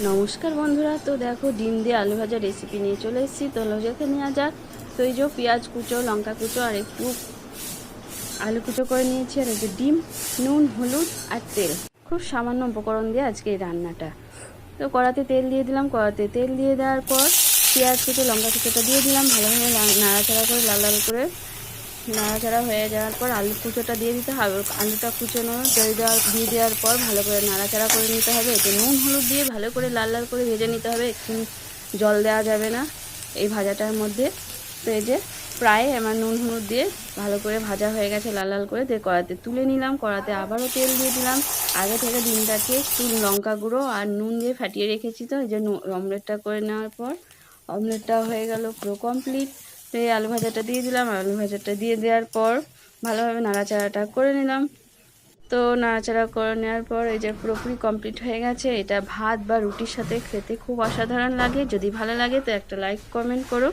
নমস্কার বন্ধুরা, তো দেখো ডিম দিয়ে আলু ভাজা রেসিপি নিয়ে চলে এসেছি। তো দেখে নেওয়া যাক। তো এই যে পেঁয়াজ কুচো, লঙ্কা কুচো আর একটু আলু কুচো করে নিয়েছি, আর এই যে ডিম, নুন, হলুদ আর তেল, খুব সামান্য উপকরণ দিয়ে আজকে এই রান্নাটা। তো কড়াতে তেল দিয়ে দিলাম। কড়াতে তেল দিয়ে দেওয়ার পর পেঁয়াজ কুচো, লঙ্কা কুচোটা দিয়ে দিলাম। ভালোভাবে নাড়াচাড়া করে লাল লাল করে নাড়াচাড়া হয়ে যাওয়ার পর আলু কুচোটা দিয়ে দিতে হবে। আলুটা কুচোনো দিয়ে দেওয়ার পর ভালো করে নাড়াচাড়া করে নিতে হবে। এতে নুন হলুদ দিয়ে ভালো করে লাল লাল করে ভেজে নিতে হবে। একটু জল দেওয়া যাবে না এই ভাজাটার মধ্যে। তো এই যে প্রায় আমার নুন হলুদ দিয়ে ভালো করে ভাজা হয়ে গেছে লাল লাল করে। দিয়ে কড়াতে তুলে নিলাম। কড়াতে আবারও তেল দিয়ে দিলাম। আগে থেকে ডিমটাকে একটু লঙ্কা গুঁড়ো আর নুন দিয়ে ফাটিয়ে রেখেছি। তো এই যে অমলেটটা করে নেওয়ার পর অমলেটটা হয়ে গেল পুরো কমপ্লিট। তো এই আলু ভাজাটা দিয়ে দিলাম। আলু ভাজাটা দিয়ে দেওয়ার পর ভালোভাবে নাড়াচাড়াটা করে নিলাম। তো নাড়াচাড়া করে নেওয়ার পর এই যে পুরোপুরি কমপ্লিট হয়ে গেছে। এটা ভাত বা রুটির সাথে খেতে খুব অসাধারণ লাগে। যদি ভালো লাগে তো একটা লাইক কমেন্ট করো।